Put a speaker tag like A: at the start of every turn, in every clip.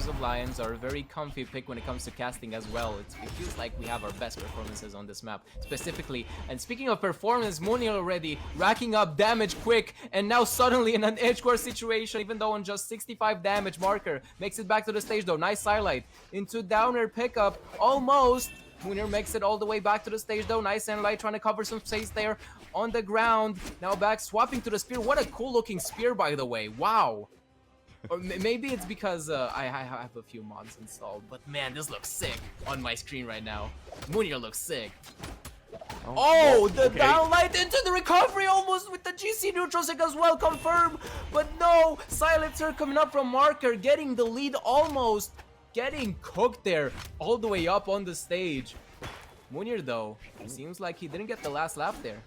A: Forces of Lions are a very comfy pick when it comes to casting as well. It feels like we have our best performances on this map, specifically. And speaking of performance, Mounir already racking up damage quick, and now suddenly in an edge guard situation, even though on just 65 damage, Marker makes it back to the stage though. Nice highlight into down air pickup, almost. Mounir makes it all the way back to the stage though. Nice and light trying to cover some space there on the ground. Now back swapping to the spear. What a cool looking spear, by the way. Wow. Or maybe it's because I have a few mods installed, but man, this looks sick on my screen right now. Mounir looks sick. Oh, the downlight into the recovery almost with the GC neutral sig as well, confirm. But no, silencer coming up from Marker, getting the lead almost. Getting cooked there all the way up on the stage. Mounir though, seems like he didn't get the last lap there.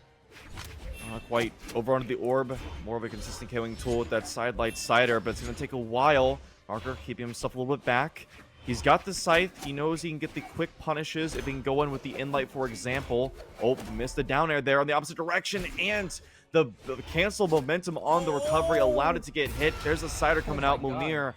B: Not quite. Over onto the orb, more of a consistent KOing tool with that side light cider, but it's going to take a while. Marker keeping himself a little bit back. He's got the scythe. He knows he can get the quick punishes if he can go in with the inlight, for example. Oh, missed the down air there on the opposite direction, and the cancel momentum on the recovery allowed it to get hit. There's a cider coming out. Mounir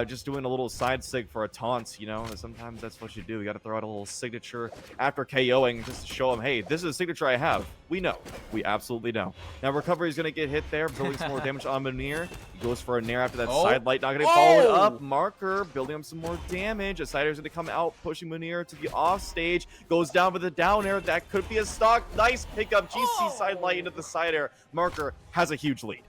B: just doing a little side sig for a taunt, you know. Sometimes that's what you do. You got to throw out a little signature after KOing just to show him, hey, this is a signature I have. We know. We absolutely know. Now, recovery is going to get hit there, building some more damage on Mounir. He goes for a nair after that side light. Not going to follow it up. Marker building up some more damage. A cider is going to come out, pushing Mounir to the off stage. Goes down with a down air. That could be a stock. Nice pickup. GC side light into the cider. Marker has a huge lead.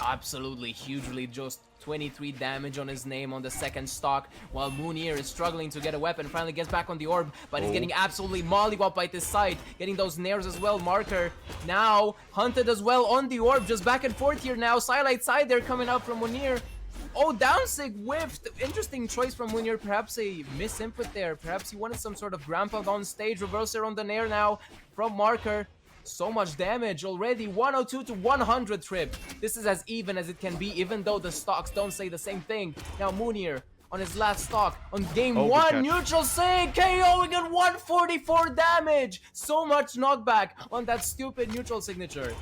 A: Absolutely huge lead. Just 23 damage on his name on the second stock, while Mounir is struggling to get a weapon. Finally gets back on the orb, but he's getting absolutely mollywopped by this side, getting those nairs as well. Marker now hunted as well on the orb, just back and forth here now. Silent side there coming out from Mounir. Oh, down sig whiffed. Interesting choice from Mounir. Perhaps a misinput there. Perhaps he wanted some sort of ground pound on stage. Reverser on the nair now from Marker. So much damage already. 102 to 100 trip. This is as even as it can be, even though the stocks don't say the same thing. Now Mounir on his last stock on game 1. Neutral sig KOing at 144 damage. So much knockback on that stupid neutral signature.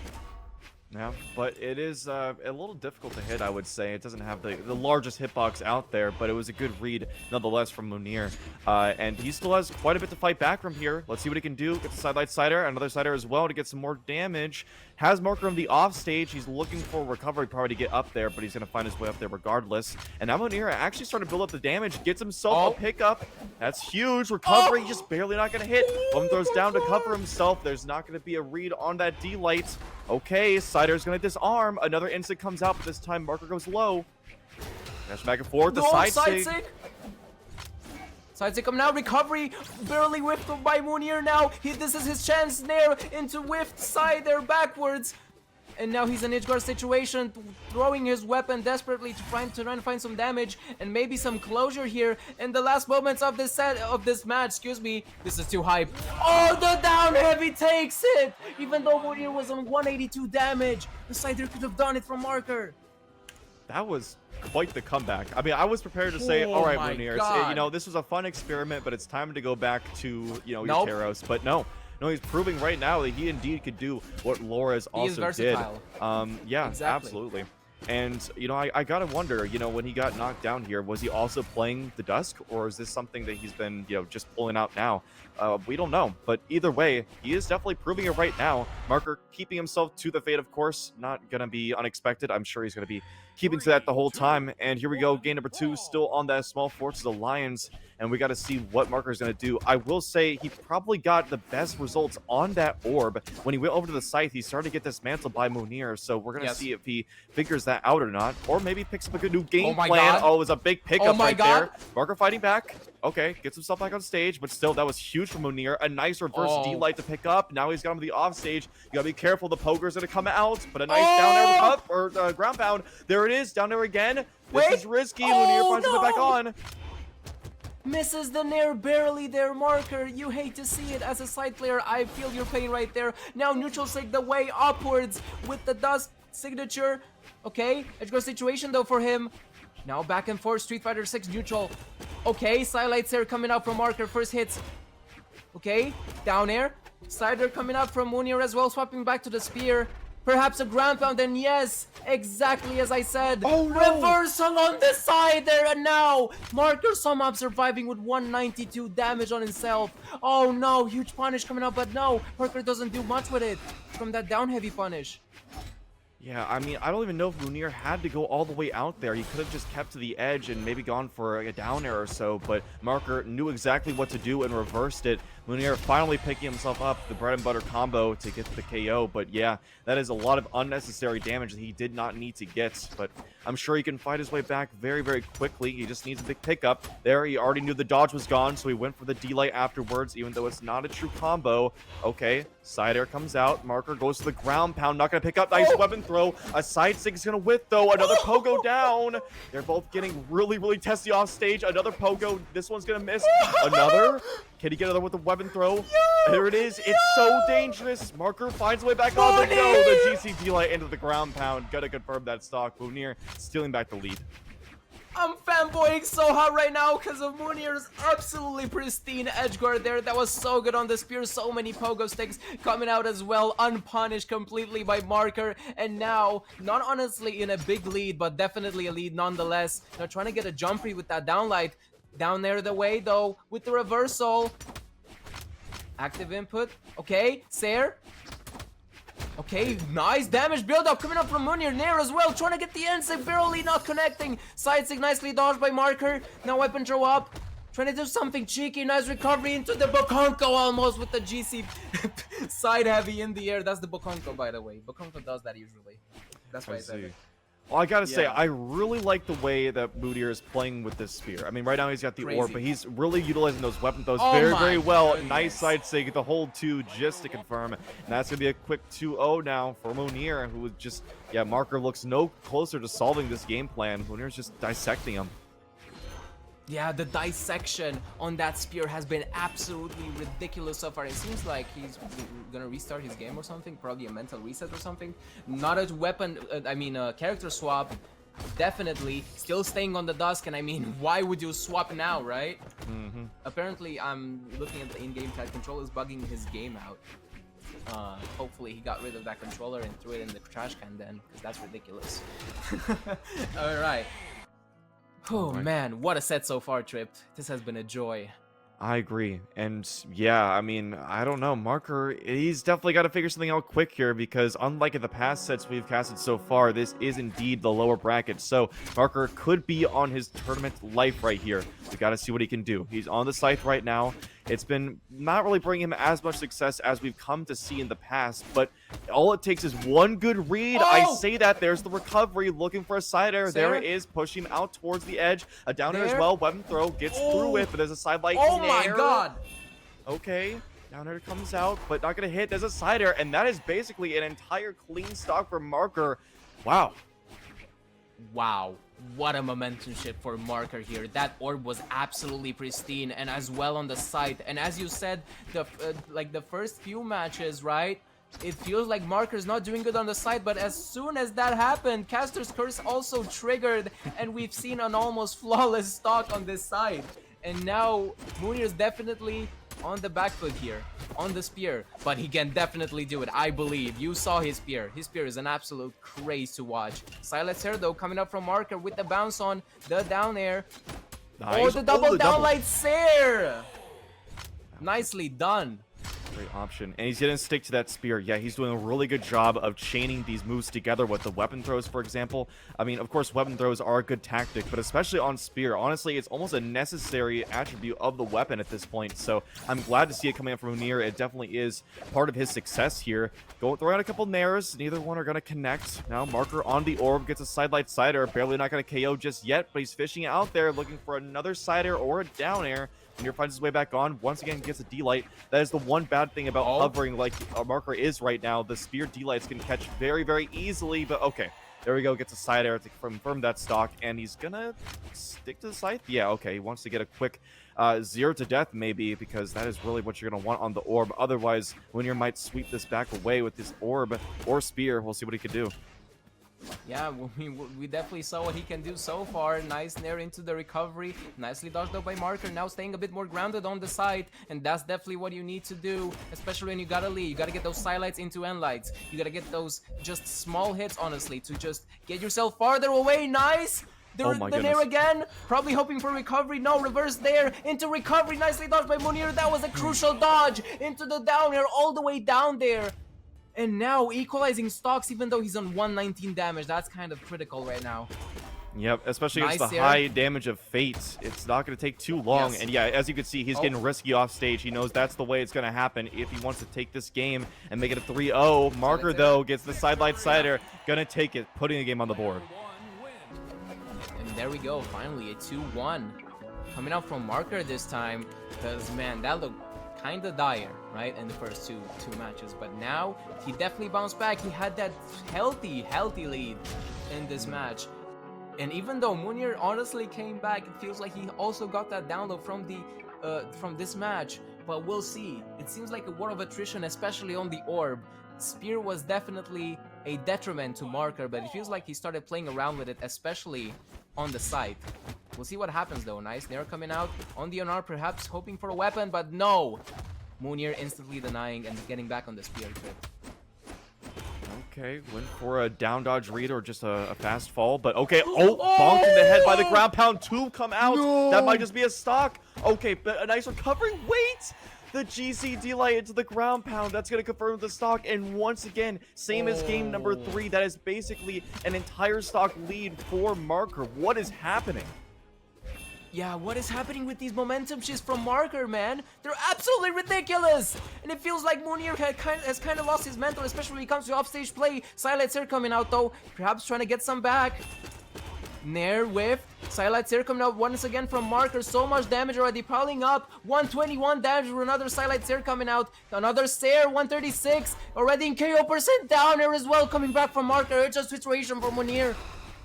B: Yeah, but it is a little difficult to hit, I would say. It doesn't have the largest hitbox out there, but it was a good read nonetheless from Mounir. And he still has quite a bit to fight back from here. Let's see what he can do. Get the sidelight cider, another cider as well to get some more damage. Has Marker on the off stage. He's looking for recovery power to get up there, but he's going to find his way up there regardless. And now Mounir actually starting to build up the damage. Gets himself a pickup. That's huge. Recovery just barely not going to hit. One throws down to cover himself. There's not going to be a read on that D-light. Okay, cider's going to disarm. Another instant comes out, but this time Marker goes low. Dash back and forth. The side sig.
A: Side sig come now. Recovery barely whiffed by Mounir now. This is his chance there into whiffed side there backwards. And now he's in an edge guard situation, throwing his weapon desperately to try and find some damage and maybe some closure here in the last moments of this match. Excuse me, this is too hype. Oh, the down heavy takes it. Even though Mounir was on 182 damage, the cider could have done it from Marker.
B: That was quite the comeback. I mean, I was prepared to say, all right, Mounir, you know, this was a fun experiment, but it's time to go back to, you know, your Taros. But no. No, he's proving right now that he indeed could do what Lores also did. Yeah, exactly. Absolutely. And, you know, I gotta wonder, you know, when he got knocked down here, was he also playing the Dusk, or is this something that he's been, you know, just pulling out now? We don't know. But either way, he is definitely proving it right now. Marker keeping himself to the fate, of course. Not gonna be unexpected. I'm sure he's gonna be keeping to that the whole time. And here we go, game number 2, still on that small Forces Alliance. And we got to see what Marker is going to do. I will say he probably got the best results on that orb. When he went over to the scythe, he started to get dismantled by Mounir. So we're going to see if he figures that out or not. Or maybe picks up a good new game plan. Oh, it was a big pickup there. Marker fighting back. Okay, gets himself back on stage. But still, that was huge from Mounir. A nice reverse D-light to pick up. Now he's got him to the off stage. You got to be careful. The poker's going to come out. But a nice down air up, or ground pound. There it is. Down there again. This is risky. Mounir finds it back on.
A: Misses the nair barely there, Marker. You hate to see it as a side player. I feel your pain right there. Now neutral sig the way upwards with the dust signature. Okay, edge guard situation though for him. Now back and forth, Street Fighter 6 neutral. Okay, sidelights there coming out from Marker. First hits. Okay, down air. Cider coming up from Mounir as well, swapping back to the spear. Perhaps a ground pound, and yes, exactly as I said.
B: Oh, no.
A: Reversal on the side there, and now Marker somehow surviving with 192 damage on himself. Oh no, huge punish coming up, but no, Marker doesn't do much with it from that down heavy punish.
B: Yeah, I mean, I don't even know if Mounir had to go all the way out there. He could have just kept to the edge and maybe gone for a down air or so, but Marker knew exactly what to do and reversed it. Mounir finally picking himself up, the bread and butter combo to get the KO, but yeah, that is a lot of unnecessary damage that he did not need to get, but I'm sure he can fight his way back very, very quickly. He just needs a big pickup. There, he already knew the dodge was gone, so he went for the delay afterwards, even though it's not a true combo. Okay, side air comes out. Marker goes to the ground pound, not going to pick up. Nice weapon throw. A side stick is going to whip, though. Another pogo down. They're both getting really, really testy off stage. Another pogo. This one's going to miss. Another. Can he get another with the weapon throw?
A: Yes!
B: There it is. It's so dangerous. Marker finds a way back on the go. The GC delay into the ground pound. Gotta confirm that stock. Mounir stealing back the lead.
A: I'm fanboying so hard right now because of Mounir's absolutely pristine edge guard there. That was so good on the spear. So many pogo sticks coming out as well, unpunished completely by Marker. And now, not honestly in a big lead, but definitely a lead nonetheless. Now trying to get a jump read with that downlight. Down there the way though, with the reversal. Active input. Okay, Sair. Okay, nice damage build-up coming up from Mounir. Nair as well, trying to get the insect, barely not connecting. Side stick nicely dodged by Marker. Now weapon throw up. Trying to do something cheeky. Nice recovery into the Bokonko almost with the GC side heavy in the air. That's the Bokonko, by the way. Bokonko does that usually. That's why I said it.
B: Well, I gotta say, I really like the way that Mounir is playing with this spear. I mean, right now he's got the orb, but he's really utilizing those weapon throws very, very well.
A: Goodness.
B: Nice side stick, the hold 2 just to confirm. And that's gonna be a quick 2-0 now for Mounir, who was just, yeah, Marker looks no closer to solving this game plan. Mounir's just dissecting him.
A: Yeah, the dissection on that spear has been absolutely ridiculous so far. It seems like he's gonna restart his game or something, probably a mental reset or something. Not a weapon, character swap, definitely. Still staying on the Dusk, and I mean, why would you swap now, right? Apparently, I'm looking at the in-game chat, controller's bugging his game out. Hopefully he got rid of that controller and threw it in the trash can then, because that's ridiculous. Alright. Oh man, what a set so far, Trip. This has been a joy.
B: I agree. And yeah, I mean, I don't know. Marker, he's definitely got to figure something out quick here because unlike in the past sets we've casted so far, this is indeed the lower bracket. So Marker could be on his tournament life right here. We got to see what he can do. He's on the scythe right now. It's been not really bringing him as much success as we've come to see in the past, but all it takes is one good read.
A: Oh!
B: I say that. There's the recovery, looking for a side air. There it is, pushing him out towards the edge. A down air as well. Weapon throw gets through it, but there's a side light.
A: Oh my god!
B: Okay, down air comes out, but not gonna hit. There's a side air, and that is basically an entire clean stock for Marker. Wow.
A: Wow. What a momentum shift for Marker here. That orb was absolutely pristine, and as well on the side. And as you said, the the first few matches, right? It feels like Marker's not doing good on the side, but as soon as that happened, Caster's Curse also triggered, and we've seen an almost flawless stock on this side. And now Mounir is definitely on the back foot here, on the spear, but he can definitely do it. I believe. You saw his spear. His spear is an absolute craze to watch. Silence here though, coming up from Marker with the bounce on the down air.
B: Nice.
A: Oh, the double downlight Sair. Nicely done.
B: Great option. And he's going to stick to that spear. Yeah, he's doing a really good job of chaining these moves together with the weapon throws, for example. I mean, of course, weapon throws are a good tactic, but especially on spear, honestly, it's almost a necessary attribute of the weapon at this point. So I'm glad to see it coming out from Mounir. It definitely is part of his success here. Throw out a couple nairs. Neither one are going to connect. Now Marker on the orb gets a sidelight side air. Barely not going to KO just yet, but he's fishing out there looking for another side air or a down air. Mounir finds his way back on. Once again, gets a D-Light. That is the one bad thing about hovering like a Marker is right now. The spear D-Lights can catch very, very easily, but okay. There we go. Gets a side air to confirm that stock, and he's gonna stick to the scythe. Yeah, okay. He wants to get a quick 0 to death, maybe, because that is really what you're gonna want on the orb. Otherwise, Mounir might sweep this back away with this orb or spear. We'll see what he can do.
A: Yeah, we definitely saw what he can do so far. Nice nair into the recovery. Nicely dodged out by Marker. Now staying a bit more grounded on the side. And that's definitely what you need to do. Especially when you gotta lead. You gotta get those sidelights into end lights. You gotta get those just small hits, honestly, to just get yourself farther away. Nice! The nair again. Probably hoping for recovery. No, reverse there. Into recovery. Nicely dodged by Mounir. That was a crucial dodge. Into the down air. All the way down there. And now equalizing stocks even though he's on 119 damage. That's kind of critical right now.
B: Yep, especially against the high damage of Fate. It's not going to take too long. And yeah, as you can see, he's getting risky off stage. He knows that's the way it's going to happen if he wants to take this game and make it a 3-0. Marker, though, gets the sidelight cider. Going to take it, putting the game on the board.
A: And there we go, finally a 2-1. Coming out from Marker this time. Because, man, that looked kind of dire, right, in the first two matches, but now he definitely bounced back. He had that healthy lead in this match, and even though Mounir honestly came back, it feels like he also got that download from this match. But we'll see. It seems like a war of attrition, especially on the orb. Spear was definitely a detriment to Marker, but it feels like he started playing around with it, especially on the side. We'll see what happens though. Nice nair coming out on the NR, perhaps hoping for a weapon, but no! Mounir instantly denying and getting back on the spear trip.
B: Okay, went for a down dodge read or just a fast fall, but okay. Oh, bonked in the head by the ground pound. Two come out. No. That might just be a stock. Okay, but a nice recovery. Wait! The GC D-Light into the ground pound. That's going to confirm the stock. And once again, same as game number 3. That is basically an entire stock lead for Marker. What is happening?
A: Yeah, what is happening with these momentum shifts from Marker, man? They're absolutely ridiculous! And it feels like Mounir has kind of lost his mental, especially when it comes to offstage play. Silent Sear coming out though, perhaps trying to get some back. Nair whiff. Silent Sear coming out once again from Marker. So much damage already piling up. 121 damage with another Silent Sear coming out. Another Sear, 136. Already in KO percent down here as well, coming back from Marker. It's a situation for Mounir.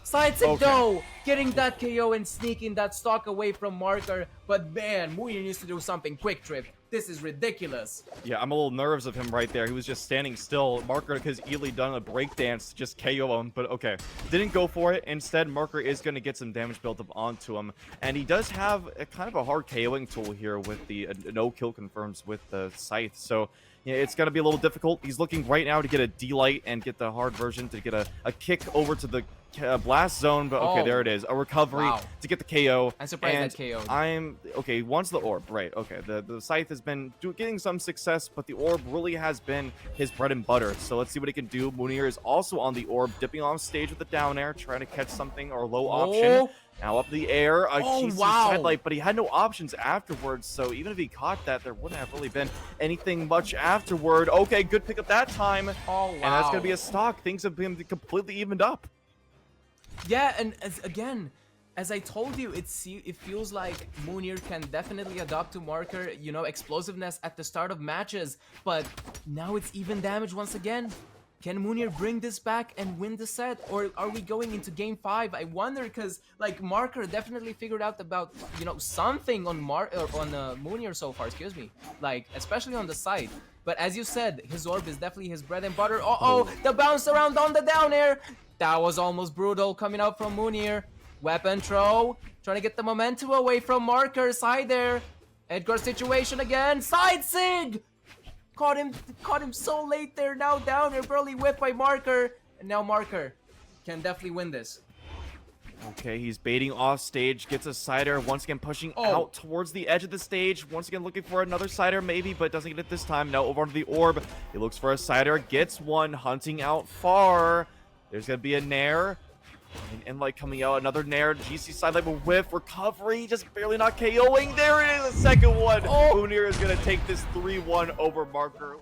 A: Sidestep though, getting that KO and sneaking that stock away from Marker. But man, Mounir needs to do something quick, Trip. This is ridiculous.
B: Yeah, I'm a little nervous of him right there. He was just standing still. Marker has easily done a breakdance to just KO him, but okay. Didn't go for it. Instead, Marker is going to get some damage built up onto him. And he does have a kind of a hard KOing tool here with the no-kill confirms with the Scythe. So yeah, it's going to be a little difficult. He's looking right now to get a D-Light and get the hard version to get a kick over to the blast zone, but okay, there it is. A recovery to get the KO.
A: I'm surprised that KO.
B: Okay, once the orb, right? Okay, the Scythe has been getting some success, but the orb really has been his bread and butter. So let's see what he can do. Mounir is also on the orb, dipping off stage with the down air, trying to catch something or low option. Now up the air, a sidelight, but he had no options afterwards. So even if he caught that, there wouldn't have really been anything much afterward. Okay, good pick up that time. And that's gonna be a stock. Things have been completely evened up.
A: Yeah, and as I told you, it feels like Mounir can definitely adapt to Marker, you know, explosiveness at the start of matches, but now it's even damage once again. Can Mounir bring this back and win the set, or are we going into game 5? I wonder, because like Marker definitely figured out about, you know, something on Mounir so far, excuse me, like especially on the side. But as you said, his orb is definitely his bread and butter. The bounce around on the down air. That was almost brutal coming out from Mounir. Weapon throw. Trying to get the momentum away from Marker. Side there. Edgar situation again. Side sig! Caught him so late there. Now down air. Barely whipped by Marker. And now Marker can definitely win this.
B: Okay, he's baiting off stage, gets a cider, once again pushing out towards the edge of the stage, once again looking for another cider maybe, but doesn't get it this time. Now over onto the orb, he looks for a cider, gets one, hunting out far. There's gonna be a nair, and like coming out, another nair, GC sidelight with whiff, recovery, just barely not KOing. There it is, a second one. Mounir is gonna take this 3-1 over Marker.